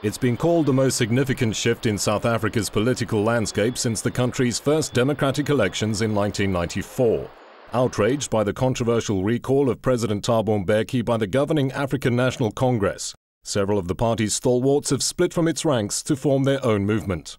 It's been called the most significant shift in South Africa's political landscape since the country's first democratic elections in 1994. Outraged by the controversial recall of President Thabo Mbeki by the governing African National Congress, several of the party's stalwarts have split from its ranks to form their own movement.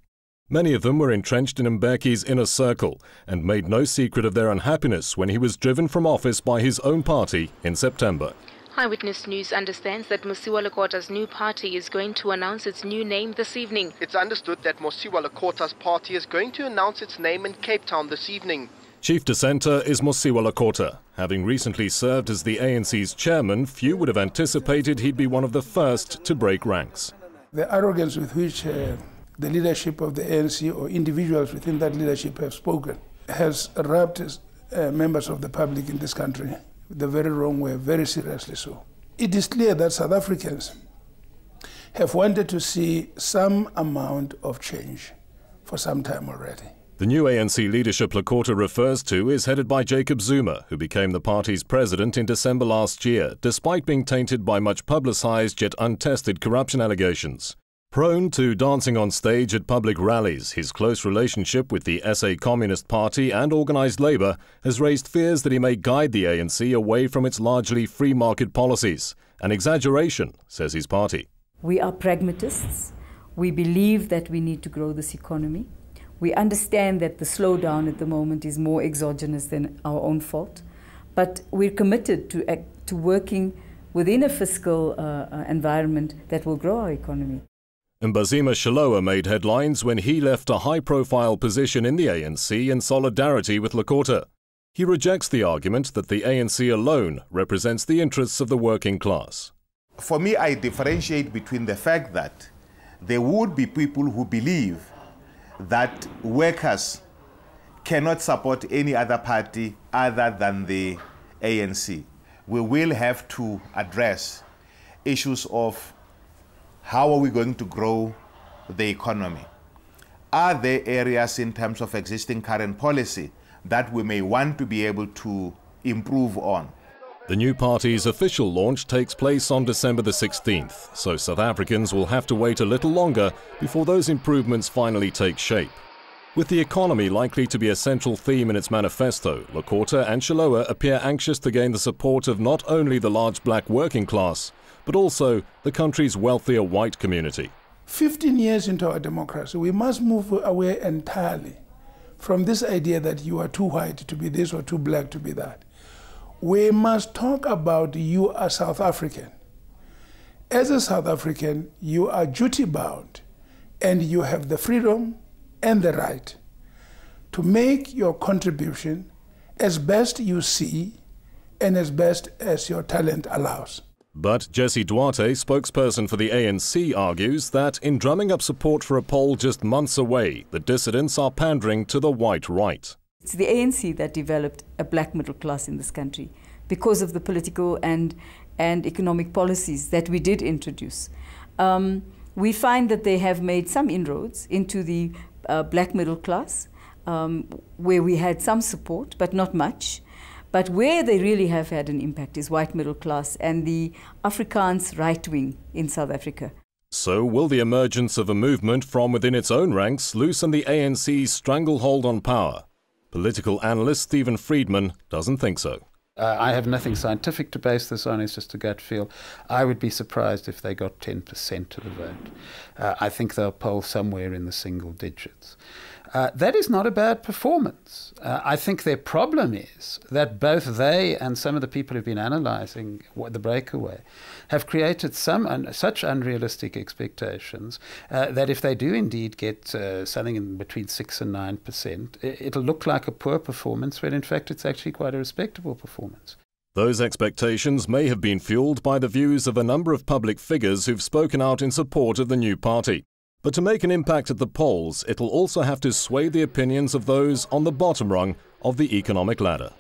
Many of them were entrenched in Mbeki's inner circle and made no secret of their unhappiness when he was driven from office by his own party in September. Eyewitness News understands that Mosiuoa Lekota's new party is going to announce its new name this evening. It's understood that Mosiuoa Lekota's party is going to announce its name in Cape Town this evening. Chief dissenter is Mosiuoa Lekota. Having recently served as the ANC's chairman, few would have anticipated he'd be one of the first to break ranks. The arrogance with which the leadership of the ANC or individuals within that leadership have spoken has rubbed members of the public in this country the very wrong way, very seriously so. It is clear that South Africans have wanted to see some amount of change for some time already. The new ANC leadership Lekota refers to is headed by Jacob Zuma, who became the party's president in December last year, despite being tainted by much publicized yet untested corruption allegations. Prone to dancing on stage at public rallies, his close relationship with the SA Communist Party and organised labour has raised fears that he may guide the ANC away from its largely free market policies. An exaggeration, says his party. We are pragmatists. We believe that we need to grow this economy. We understand that the slowdown at the moment is more exogenous than our own fault. But we're committed to working within a fiscal environment that will grow our economy. Mbazima Shilowa made headlines when he left a high-profile position in the ANC in solidarity with Lekota. He rejects the argument that the ANC alone represents the interests of the working class. For me, I differentiate between the fact that there would be people who believe that workers cannot support any other party other than the ANC. We will have to address issues of how are we going to grow the economy? Are there areas in terms of existing current policy that we may want to be able to improve on? The new party's official launch takes place on December the 16th, so South Africans will have to wait a little longer before those improvements finally take shape. With the economy likely to be a central theme in its manifesto, Lekota and Shilowa appear anxious to gain the support of not only the large black working class, but also the country's wealthier white community. 15 years into our democracy, we must move away entirely from this idea that you are too white to be this or too black to be that. We must talk about you as South African. As a South African, you are duty-bound, and you have the freedom and the right to make your contribution as best you see and as best as your talent allows. But Jessie Duarte, spokesperson for the ANC, argues that in drumming up support for a poll just months away, the dissidents are pandering to the white right. It's the ANC that developed a black middle class in this country because of the political and economic policies that we did introduce. We find that they have made some inroads into the black middle class, where we had some support, but not much. But where they really have had an impact is white middle class and the Afrikaans right wing in South Africa. So will the emergence of a movement from within its own ranks loosen the ANC's stranglehold on power? Political analyst Stephen Friedman doesn't think so. I have nothing scientific to base this on, it's just a gut feel. I would be surprised if they got 10% of the vote. I think they'll poll somewhere in the single digits. That is not a bad performance. I think their problem is that both they and some of the people who've been analysing the breakaway have created such unrealistic expectations that if they do indeed get something in between 6 and 9%, it'll look like a poor performance when in fact it's actually quite a respectable performance. Those expectations may have been fuelled by the views of a number of public figures who've spoken out in support of the new party. But to make an impact at the polls, it'll also have to sway the opinions of those on the bottom rung of the economic ladder.